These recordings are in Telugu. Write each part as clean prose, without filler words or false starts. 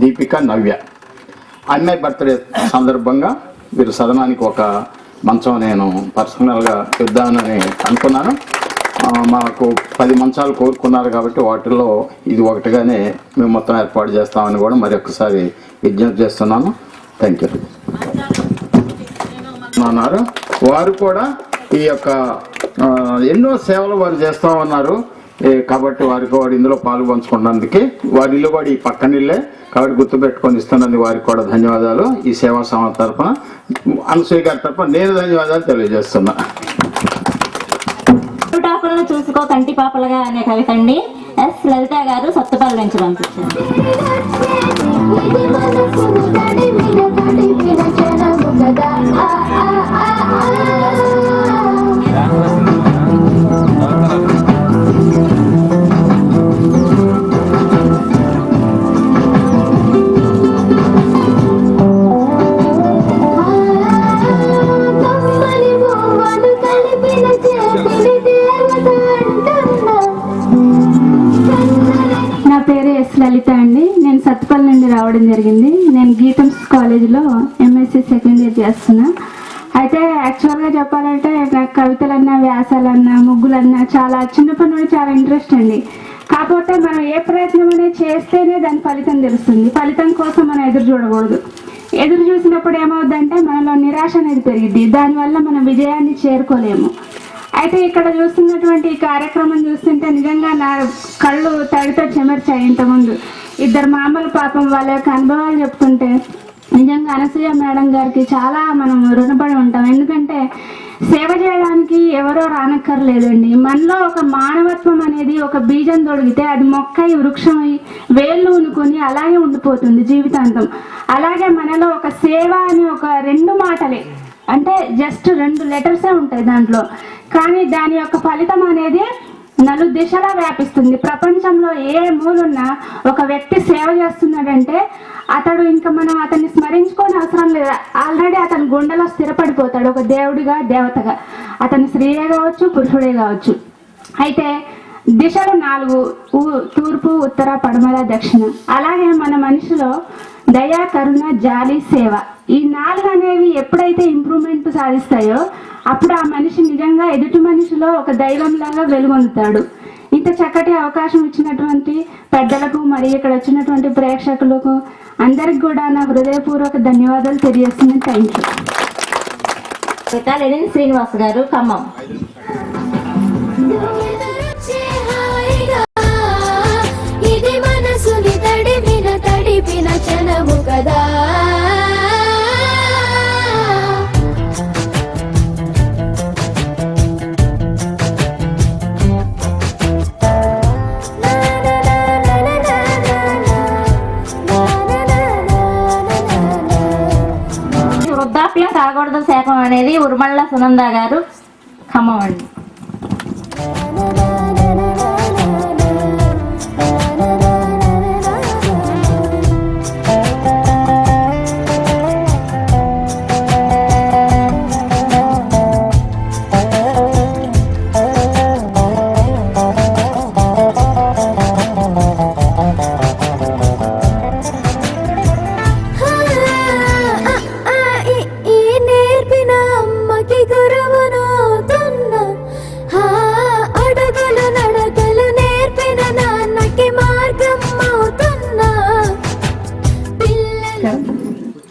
దీపిక నవ్య. అమ్మాయి బర్త్డే సందర్భంగా వీరు సదనానికి ఒక మంచం నేను పర్సనల్గా ఇద్దామని అనుకున్నాను. మాకు 10 మంచాలు కోరుకున్నారు కాబట్టి వాటిల్లో ఇది ఒకటిగానే మేము మొత్తం ఏర్పాటు చేస్తామని కూడా మరి ఒక్కసారి విజ్ఞప్తి చేస్తున్నాను. Thank you. అన్నారు వారు కూడా ఈ యొక్క ఎన్నో సేవలు వారు చేస్తూ ఉన్నారు కాబట్టి వారికి వాడు ఇందులో పాలు పంచుకున్నందుకే వారి ఇల్లు కూడా ఈ పక్కనిల్లే కాబట్టి గుర్తుపెట్టుకొని ఇస్తున్నందుకు వారికి కూడా ధన్యవాదాలు. ఈ సేవా సంస్థ తరఫున అనసూయ గారి తరఫున నేను ధన్యవాదాలు తెలియజేస్తున్నా. చూసుకో కంటి పాపలుగా అనే కవిత అండి. ఎస్ లలిత గారు సత్తుపల్లి నుంచి పంపించారు. లలిత అండి. నేను సత్తుపల్లి నుండి రావడం జరిగింది. నేను గీతం కాలేజీలో ఎంఎస్సీ సెకండ్ ఇయర్ చేస్తున్నా. అయితే యాక్చువల్గా చెప్పాలంటే నాకు కవితలన్నా వ్యాసాలన్నా ముగ్గులన్నా చాలా చిన్నప్పటి నుండి చాలా ఇంట్రెస్ట్ అండి. కాకపోతే మనం ఏ ప్రయత్నం అనేది చేస్తేనే దాని ఫలితం తెలుస్తుంది. ఫలితం కోసం మనం ఎదురు చూడకూడదు. ఎదురు చూసినప్పుడు ఏమవుద్దంటే మనలో నిరాశ అనేది పెరిగిద్ది. దానివల్ల మనం విజయాన్ని చేరుకోలేము. అయితే ఇక్కడ చూస్తున్నటువంటి ఈ కార్యక్రమం చూస్తుంటే నిజంగా నా కళ్ళు తడితో చెమర్చాయి. ఇంతకుముందు 2 మామూలు పాపం వాళ్ళ యొక్క అనుభవాలు చెప్తుంటే నిజంగా అనసూయ మేడం గారికి చాలా మనం రుణపడి ఉంటాం. ఎందుకంటే సేవ చేయడానికి ఎవరో రానక్కర్లేదండి. మనలో ఒక మానవత్వం అనేది ఒక బీజం తొడిగితే అది మొక్కై వృక్షమై వేళ్ళు ఉనుకొని అలాగే ఉండిపోతుంది జీవితాంతం. అలాగే మనలో ఒక సేవ అని ఒక 2 మాటలే, అంటే జస్ట్ 2 లెటర్సే ఉంటాయి దాంట్లో, కానీ దాని యొక్క ఫలితం అనేది నలుదిశలా వ్యాపిస్తుంది. ప్రపంచంలో ఏ మూలున్నా ఒక వ్యక్తి సేవ చేస్తున్నాడంటే అతడు ఇంకా మనం అతన్ని స్మరించుకొని అవసరం లేదు. ఆల్రెడీ అతని గుండెలో స్థిరపడిపోతాడు ఒక దేవుడిగా దేవతగా. అతని స్త్రీయే కావచ్చు పురుషుడే కావచ్చు. అయితే దిశలు 4: తూర్పు ఉత్తర పడమర దక్షిణ. అలాగే మన మనిషిలో దయ కరుణ జాలి సేవ ఈ 4 అనేవి ఎప్పుడైతే ఇంప్రూవ్మెంట్ సాధిస్తాయో అప్పుడు ఆ మనిషి నిజంగా ఎదుటి మనిషిలో ఒక దైవంలాగా వెలుగొందుతాడు. ఇంత చక్కటి అవకాశం ఇచ్చినటువంటి పెద్దలకు మరి ఇక్కడ వచ్చినటువంటి ప్రేక్షకులకు అందరికి కూడా నా హృదయపూర్వక ధన్యవాదాలు తెలియజేస్తున్నాను. Thank you. లెనిన్ శ్రీనివాస్ గారు ఖమ్మం. ఇది మనసుని తడిపిన క్షణము కదా. వృద్ధాప్యం కాకూడదు శాపం అనేది ఉర్మళ్ళ సునంద గారు ఖమ్మం అండి.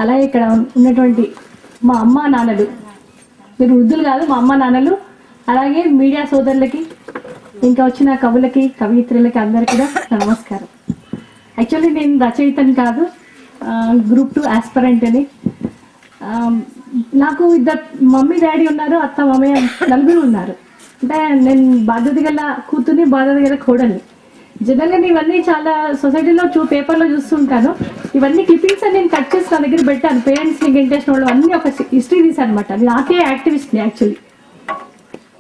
అలాగే ఇక్కడ ఉన్నటువంటి మా అమ్మ నాన్నలు, మీరు వృద్ధులు కాదు మా అమ్మ నాన్నలు, అలాగే మీడియా సోదరులకి ఇంకా వచ్చిన కవులకి కవయిత్రులకి అందరికీ కూడా నమస్కారం. యాక్చువల్లీ నేను రచయితని కాదు, గ్రూప్ 2 ఆస్పరెంట్ అని. నాకు 2 మమ్మీ డాడీ ఉన్నారు, అత్త మామయ్య 4 ఉన్నారు. అంటే నేను బాధ్యత గల కూతుర్ని, బాధ్యత గల కోడల్ని. జనరల్గా నేను ఇవన్నీ చాలా సొసైటీలో పేపర్లో చూస్తుంటాను. ఇవన్నీ క్లిప్పింగ్స్ అని నేను కట్ చేసి నా దగ్గర పెట్టాను. పేరెంట్స్ నీకు ఇంట్రెస్ట్ వాళ్ళు అన్నీ ఒక హిస్టరీ తీసాను అనమాట. నాకే యాక్టివిస్ట్ని యాక్చువల్లీ.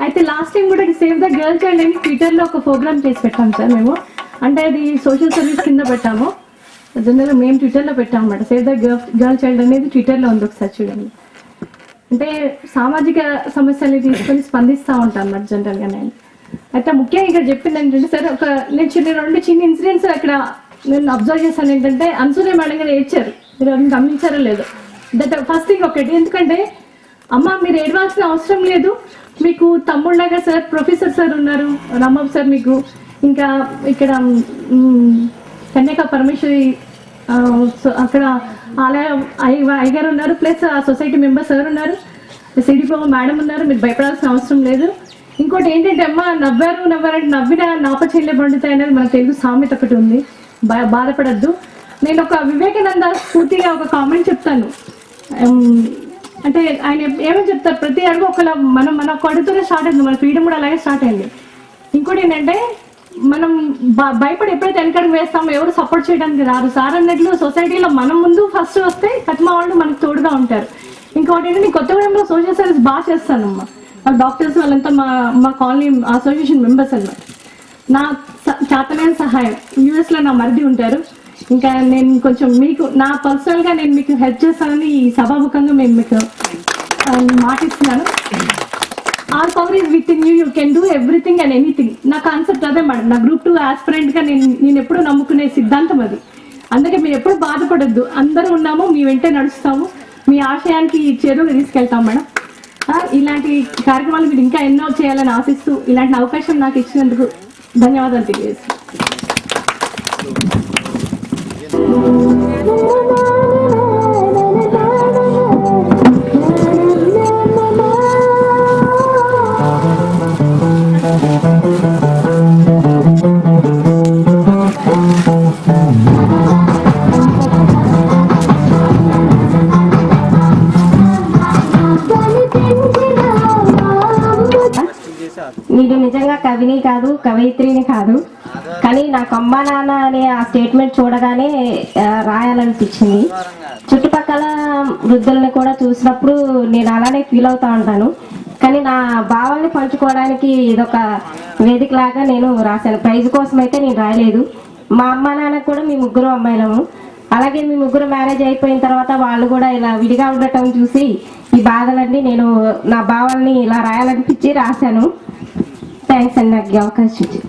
అయితే లాస్ట్ టైం కూడా సేవ్ ద గర్ల్ చైల్డ్ అని ట్విట్టర్లో ఒక ప్రోగ్రామ్ చేసి పెట్టాము సార్ మేము. అంటే అది సోషల్ సర్వీస్ కింద పెట్టాము. జనరల్గా మేము ట్విట్టర్లో పెట్టాము అనమాట. సేవ్ ద గర్ల్ చైల్డ్ అనేది ట్విట్టర్లో ఉంది, ఒకసారి చూడండి. అంటే సామాజిక సమస్యల్ని తీసుకొని స్పందిస్తూ ఉంటాను అన్నమాట జనరల్గా నేను. అయితే ముఖ్యంగా ఇక్కడ చెప్పింది ఏంటంటే సార్, నేను 2 చిన్న ఇన్సిడెంట్స్ అక్కడ నేను అబ్జర్వ్ చేశాను ఏంటంటే అన్సూయ మేడం గారు ఏడ్చారు. మీరు ఎవరైనా గమనించారో లేదో. దట్ ఫస్ట్ థింగ్ ఒకటి, ఎందుకంటే అమ్మ మీరు ఏడవాల్సిన అవసరం లేదు, మీకు తమ్ముళ్ళగా సార్ ప్రొఫెసర్ సార్ ఉన్నారు, రాంబాబు సార్ మీకు, ఇంకా ఇక్కడ కన్యాక పరమేశ్వరి అక్కడ ఆలయ అయ్యగారు ఉన్నారు, ప్లస్ సొసైటీ మెంబర్ సార్ ఉన్నారు, సిడిపో మేడం ఉన్నారు, మీరు భయపడాల్సిన అవసరం లేదు. ఇంకోటి ఏంటంటే అమ్మ నవ్వారంటే నవ్విన నాప చెల్లె పండుతాయి అనేది మన తెలుగు సామెత ఒకటి ఉంది, బాధపడద్దు. నేను ఒక వివేకానంద స్ఫూర్తిగా ఒక కామెంట్ చెప్తాను. అంటే ఆయన ఏమని చెప్తారు, ప్రతి అడుగు ఒకలా మన ఒక అడుగుతూనే స్టార్ట్ అయింది, మన ఫ్రీడమ్ కూడా అలాగే స్టార్ట్ అయింది. ఇంకోటి ఏంటంటే మనం భయపడి ఎప్పుడైతే వెనకడుగు వేస్తామో ఎవరు సపోర్ట్ చేయడానికి రారు. సార్ అన్నట్లు సొసైటీలో మనం ముందు ఫస్ట్ వస్తే కట్మా వాళ్ళు మనకు తోడుగా ఉంటారు. ఇంకోటి ఏంటంటే కొత్తగూడెంలో సోషల్ సర్వీస్ బాగా చేస్తానమ్మా. డాక్టర్స్ వాళ్ళంతా మా కాలనీ అసోసియేషన్ మెంబర్స్ అన్నమాట. నా చేతనైన సహాయం, యూఎస్లో నా మరిది ఉంటారు, ఇంకా నేను కొంచెం మీకు నా పర్సనల్గా నేను మీకు హెల్ప్ చేస్తానని ఈ సభాముఖంగా మేము మీకు మాటిస్తున్నాను. Our power is within you, you can do everything and anything. నా కాన్సెప్ట్ అదే మేడం, నా గ్రూప్ 2 ఆస్పిరెంట్గా నేను ఎప్పుడు నమ్ముకునే సిద్ధాంతం అది. అందుకే మీరు ఎప్పుడు బాధపడద్దు, అందరూ ఉన్నాము, మీ వెంటే నడుస్తాము, మీ ఆశయానికి చేరువగా తీసుకెళ్తాం మేడం. ఇలాంటి కార్యక్రమాలు మీరు ఇంకా ఎన్నో చేయాలని ఆశిస్తూ ఇలాంటి అవకాశం నాకు ఇచ్చినందుకు ధన్యవాదాలు తెలియజేస్తాను. మీరు నిజంగా కవిని కాదు, కవయిత్రిని కాదు, కానీ నాకు అమ్మా నాన్న అనే ఆ స్టేట్మెంట్ చూడగానే రాయాలనిపించింది. చుట్టుపక్కల వృద్ధుల్ని కూడా చూసినప్పుడు నేను అలానే ఫీల్ అవుతా ఉంటాను. కానీ నా భావాల్ని పంచుకోవడానికి ఇదొక వేదిక లాగా నేను రాశాను. ప్రైజ్ కోసం అయితే నేను రాయలేదు. మా అమ్మా నాన్న కూడా మీ ముగ్గురు అమ్మాయిలము, అలాగే మీ ముగ్గురు మ్యారేజ్ అయిపోయిన తర్వాత వాళ్ళు కూడా ఇలా విడిగా ఉండటం చూసి ఈ బాధలన్నీ నేను నా భావాల్ని ఇలా రాయాలనిపించి రాశాను. థ్యాంక్స్ అండి నాకు అవకాశం ఇచ్చి.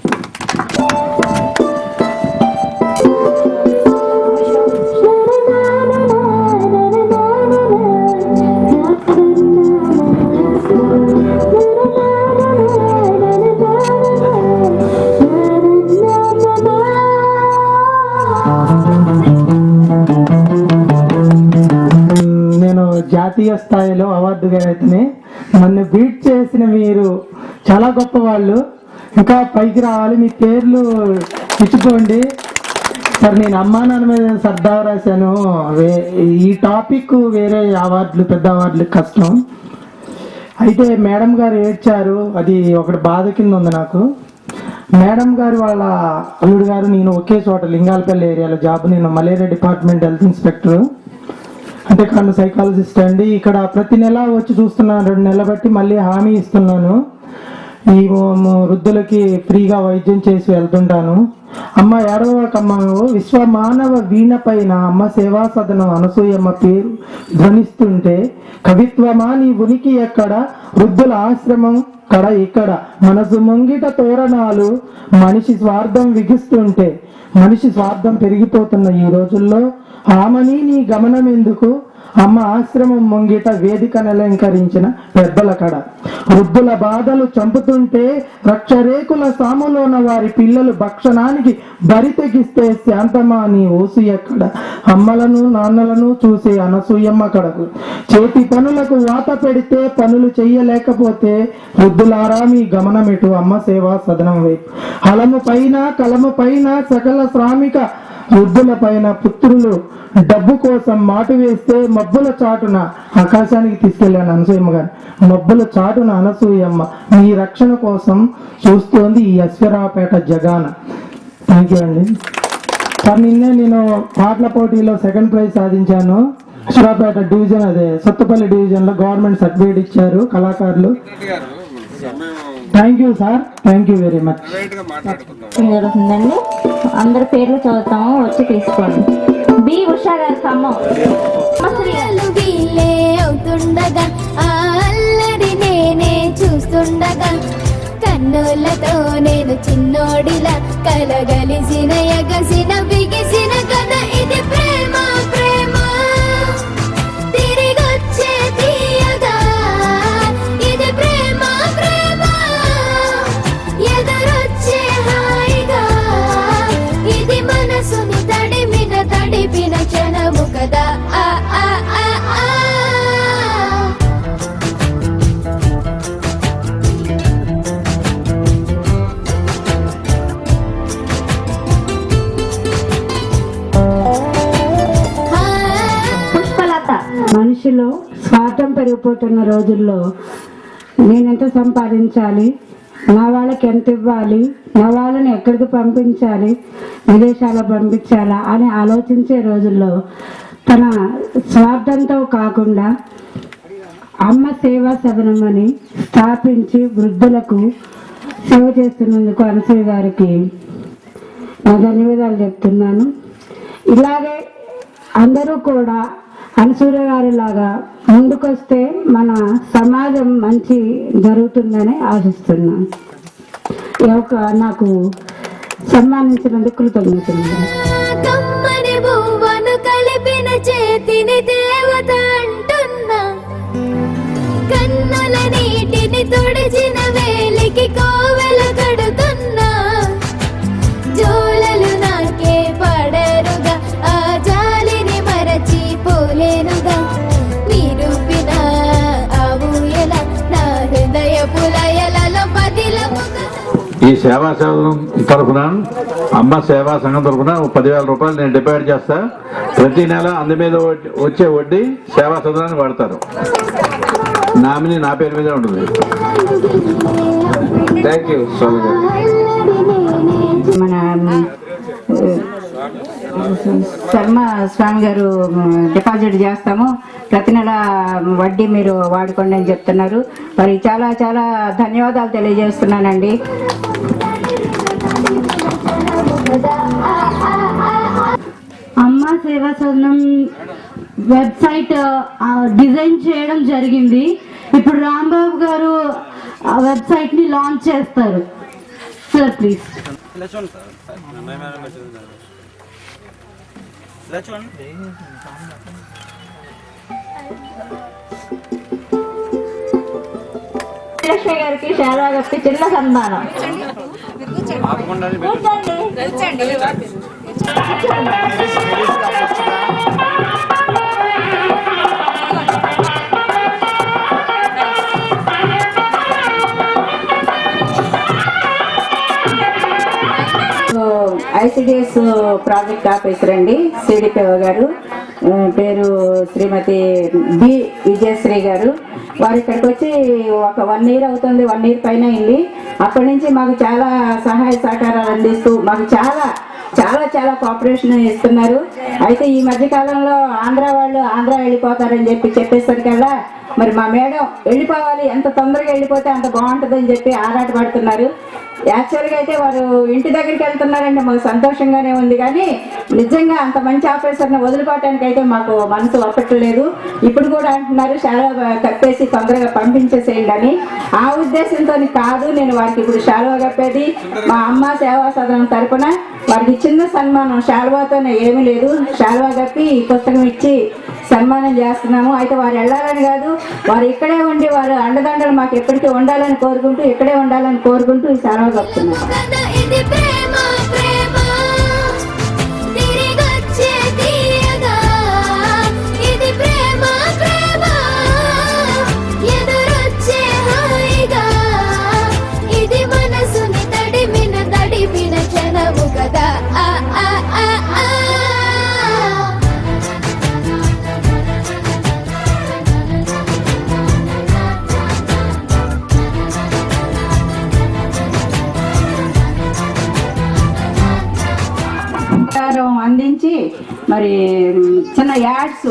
జాతీయ స్థాయిలో అవార్డు గ్రహీతని, నన్ను బీట్ చేసిన మీరు చాలా గొప్ప వాళ్ళు, ఇంకా పైకి రావాలి, మీ పేర్లు ఇచ్చుకోండి సార్. నేను అమ్మా నాన్న మీద శ్రద్ధ రాశాను. ఈ టాపిక్ వేరే అవార్డులు పెద్ద అవార్డులు కష్టం. అయితే మేడం గారు ఏడ్చారు, అది ఒకటి బాధ కింద ఉంది నాకు. మేడం గారు వాళ్ళ అల్లుడు గారు నేను ఒకే చోట లింగాలపల్లి ఏరియాలో జాబ్, నేను మలేరియా డిపార్ట్మెంట్ హెల్త్ ఇన్స్పెక్టర్, అంటే కన్ను సైకాలజిస్ట్ అండి. ఇక్కడ ప్రతి నెల వచ్చి చూస్తున్నాను, 2 నెలల బట్టి మళ్ళీ హామీ ఇస్తున్నాను, ఈ వృద్ధులకి ఫ్రీగా వైద్యం చేసి వెళ్తుంటాను. అమ్మ ఏడవకమ్మ, విశ్వ మానవ వీణ పైన అమ్మ సేవా సదనం అనసూయమ్మ పేరు ధ్వనిస్తుంటే, కవిత్వమా నీ ఉనికి ఎక్కడ, వృద్ధుల ఆశ్రమం కడ ఇక్కడ, మనసు ముంగిట తోరణాలు, మనిషి స్వార్థం విగిస్తుంటే, మనిషి స్వార్థం పెరిగిపోతున్న ఈ రోజుల్లో ఆమని నీ గమనం ఎందుకు, అమ్మ ఆశ్రమం ముంగిట వేదికను అలంకరించిన పెద్దల కడ, వృద్ధుల బాధలు చంపుతుంటే రక్షరేకుల సాములోన వారి పిల్లలు భక్షణానికి బరి తెగిస్తే శాంతమా నీ ఓసు ఎక్కడ, అమ్మలను నాన్నలను చూసే అనసూయమ్మ కడకు, చేతి పనులకు వాత పెడితే పనులు చెయ్యలేకపోతే వృద్ధులారా మీ గమనమెటు, అమ్మ సేవా సదనం వైపు, హలము పైన కలము పైన సకల శ్రామిక వృద్ధుల పైన పుత్రులు డబ్బు కోసం మాటు వేస్తే మబ్బుల చాటున ఆకాశానికి తీసుకెళ్ళాను అనసూయమ్మ గారు, మబ్బుల చాటున అనసూయమ్మ మీ రక్షణ కోసం చూస్తోంది ఈ అశ్వరావుపేట జగాన. థ్యాంక్ యూ అండి సార్. నిన్నే నేను పాటల పోటీలో 2nd ప్రైజ్ సాధించాను. అశ్వరావుపేట డివిజన్, అదే సొత్తుపల్లి డివిజన్లో గవర్నమెంట్ సర్టిఫికేట్ ఇచ్చారు కళాకారులు. Thank you sir, thank you very much. జరుగుతుందండి, అందరి పేర్లు చదువుతాము, వచ్చి తీసుకోండి. బి ఉషా గారి ఖమ్మం. వీళ్ళే అవుతుండగా ఆ అల్లరి నేనే చూస్తుండగా చిన్నోళ్ళతో నేను చిన్నోడిలా కలగలిసిన ఎగసిన బిగిసిన కథ ఇది ప్రేమ ప్రేమ తిరిగొచ్చే తీయగా ఇది ప్రేమ ప్రేమ ఎదురొచ్చే హాయిగా ఇది మనసుని తడిపిన క్షణము కదా ఆ ఆ ఆ ఆ పుష్పలత. మనిషిలో స్వార్థం పెరిగిపోతున్న రోజుల్లో నేనెంత సంపాదించాలి, నా వాళ్ళకి ఎంత ఇవ్వాలి, నా వాళ్ళని ఎక్కడికి పంపించాలి, విదేశాలకు పంపించాలా అని ఆలోచించే రోజుల్లో తన స్వార్థంతో కాకుండా అమ్మ సేవా సదనం అని స్థాపించి వృద్ధులకు సేవ చేస్తున్నందుకు అనసూయ గారికి నా ధన్యవాదాలు చెప్తున్నాను. ఇలాగే అందరూ కూడా అనసూయ గారి లాగా ముందుకొస్తే మన సమాజం మంచి జరుగుతుందని ఆశిస్తున్నాను. నాకు సన్మానించినందుకు కృతజ్ఞతలు. కమ్మని బువ్వను కలిపిన చేతిని దేవత అంటున్నా, కన్నుల నీటిని తుడిచిన వేలికి కోవెల కడుతున్నా, జోలలు నాకే పడరుగా ఆ జాలిని మరచి పోలేనుగా, నిరూపిన ఆవుయల నా హృదయ పులయలలో పదిలముగా. ఈ సేవా సంఘం తరఫున అమ్మ సేవా సంఘం తరఫున 10,000 రూపాయలు నేను డిపాజిట్ చేస్తా. ప్రతి నెల అందు మీద వచ్చే వడ్డీ సేవా సదనాన్ని వాడతారు. నామినీ నా పేరు మీదే ఉంటుంది. థ్యాంక్ యూ స్వామి గారు. మన శర్మ స్వామి గారు డిపాజిట్ చేస్తాము, ప్రతి నెల వడ్డీ మీరు వాడుకోండి అని చెప్తున్నారు. మరి చాలా చాలా ధన్యవాదాలు తెలియజేస్తున్నానండి. అమ్మ సేవా సదనం వెబ్సైట్ డిజైన్ చేయడం జరిగింది. ఇప్పుడు రాంబాబు గారు ఆ వెబ్సైట్ ని లాంచ్ చేస్తారు. Sir please. లక్ష్మి గారికి శాలా కప్పి చిన్న సన్మానం. ఐసిడిఎస్ ప్రాజెక్ట్ ఆఫీసర్ అండి సిడిపిఓ గారు, పేరు శ్రీమతి బి విజయశ్రీ గారు. వారు ఇక్కడికి వచ్చి ఒక 1 year అవుతుంది, 1 year పైన అయింది. అప్పటి నుంచి మాకు చాలా సహాయ సహకారాలు అందిస్తూ మాకు చాలా చాలా చాలా కోఆపరేషన్ ఇస్తున్నారు. అయితే ఈ మధ్య కాలంలో ఆంధ్ర వెళ్ళిపోతారని చెప్పేసరికల్లా మరి మా మేడం వెళ్ళిపోవాలి, ఎంత తొందరగా వెళ్ళిపోతే అంత బాగుంటుందని చెప్పి ఆరాట పడుతున్నారు. యాక్చువల్గా అయితే వారు ఇంటి దగ్గరికి వెళ్తున్నారంటే మాకు సంతోషంగానే ఉంది, కానీ నిజంగా అంత మంచి ఆఫీసర్ని వదిలిపోవటానికి అయితే మాకు మనసు ఒప్పట్లేదు. ఇప్పుడు కూడా అంటున్నారు శాలువా కప్పేసి తొందరగా పంపించేసేయండి అని. ఆ ఉద్దేశంతో కాదు నేను వారికి ఇప్పుడు శాలువా కప్పేది. మా అమ్మ సేవా సదనం తరపున వారికి చిన్న సన్మానం శాలువాతోనే ఏమీ లేదు, శాలువా కప్పి ఈ పుస్తకం ఇచ్చి సన్మానం చేస్తున్నాము. అయితే వారు వెళ్ళాలని కాదు, వారు ఇక్కడే ఉండి వారు అండదండలు మాకు ఎప్పటికీ ఉండాలని కోరుకుంటూ ఇక్కడే ఉండాలని కోరుకుంటూ ఈ సెలవు కప్పుతున్నాం. ఇది ప్రేమ ప్రేమ తిరిగొచ్చే తీయగా ఇది ప్రేమ ప్రేమ ఎదురొచ్చే హాయిగా ఇది మనసుని తడిపిన క్షణము కదా ఆ ఆ ఆ ఆ. అందించి మరి చిన్న యాడ్స్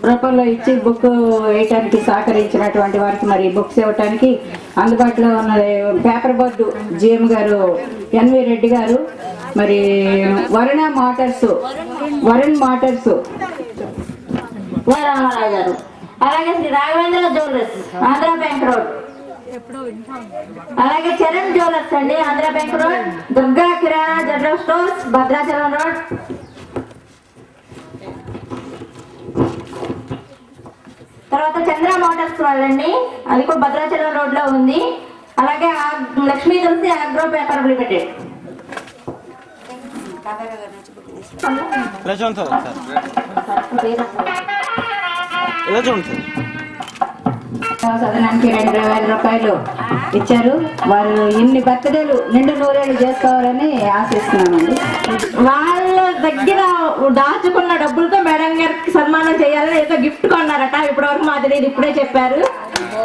రూపంలో ఇచ్చి బుక్ వేయటానికి సహకరించినటువంటి వారికి మరి బుక్స్ ఇవ్వటానికి అందుబాటులో ఉన్న పేపర్ బోర్డు జిఎం గారు ఎన్వి రెడ్డి గారు, మరి వరుణ్ మోటార్స్ రామారావు గారు, అలాగే Shri Raghavendra jewellers Andhra bank road అలాగే చరణ్ జ్యువెలర్స్ అండి, Andhra bank road, Durga Kirana general stores, Bhadrachalam road. తర్వాత చంద్ర మోటార్స్ వాళ్ళండి, అది కూడా భద్రాచలం రోడ్ లో ఉంది. అలాగే లక్ష్మీ తులసి అగ్రో పేపర్ లిమిటెడ్. సదనానికి 2,000 రూపాయలు ఇచ్చారు. వారు ఇన్ని బర్త్డేలు నిండు నూరేళ్ళు చేసుకోవాలని ఆశిస్తున్నామండి. వాళ్ళ దగ్గర దాచుకున్న డబ్బులతో మేడం గారికి సన్మానం చేయాలని ఏదో గిఫ్ట్ కొన్నారట. ఇప్పటివరకు మా తెలియదు, ఇప్పుడే చెప్పారు.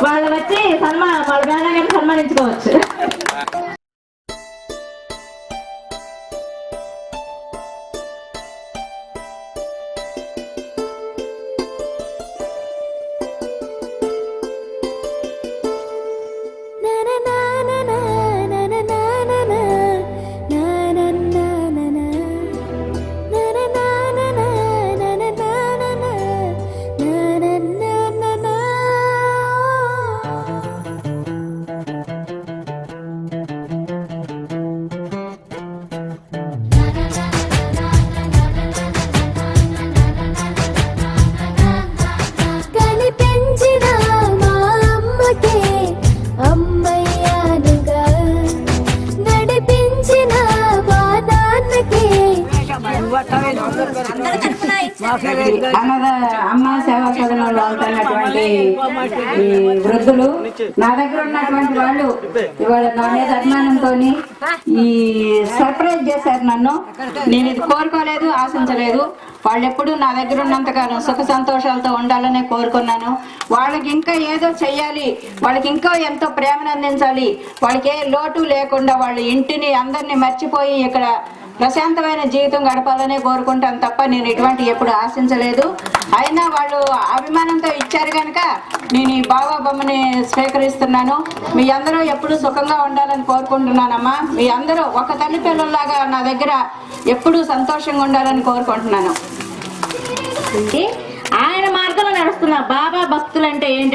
వాళ్ళు వచ్చి వాళ్ళ మేడం గారికి సన్మానించుకోవచ్చు. కనిపించిన మా అమ్మకే అమ్మయ్యానుగా, నడిపించిన మా నాన్నకే. అమ్మ సేవా సదనంలో ఉంటున్నటువంటి ఈ వృద్ధులు, నా దగ్గర ఉన్నటువంటి వాళ్ళు ఇవాళ నా మీద అభిమానంతో ఈ సర్ప్రైజ్ చేశారు నన్ను. నేను ఇది కోరుకోలేదు, ఆశించలేదు. వాళ్ళు ఎప్పుడు నా దగ్గర ఉన్నంతకాలం సుఖ సంతోషాలతో ఉండాలనే కోరుకున్నాను. వాళ్ళకి ఇంకా ఏదో చెయ్యాలి, వాళ్ళకి ఇంకా ఎంతో ప్రేమను అందించాలి, వాళ్ళకి ఏ లోటు లేకుండా వాళ్ళు ఇంటిని అందరినీ మర్చిపోయి ఇక్కడ ప్రశాంతమైన జీవితం గడపాలనే కోరుకుంటాను తప్ప నేను ఇటువంటి ఎప్పుడు ఆశించలేదు. అయినా వాళ్ళు అభిమానంతో ఇచ్చారు కనుక నేను ఈ బాబా బొమ్మని స్వీకరిస్తున్నాను. మీ అందరూ ఎప్పుడు సుఖంగా ఉండాలని కోరుకుంటున్నానమ్మా. మీ అందరూ ఒక తల్లి పిల్లల్లాగా నా దగ్గర ఎప్పుడూ సంతోషంగా ఉండాలని కోరుకుంటున్నాను. ఆయన మార్గంలో నడుస్తున్న బాబా భక్తులు అంటే ఏంటి?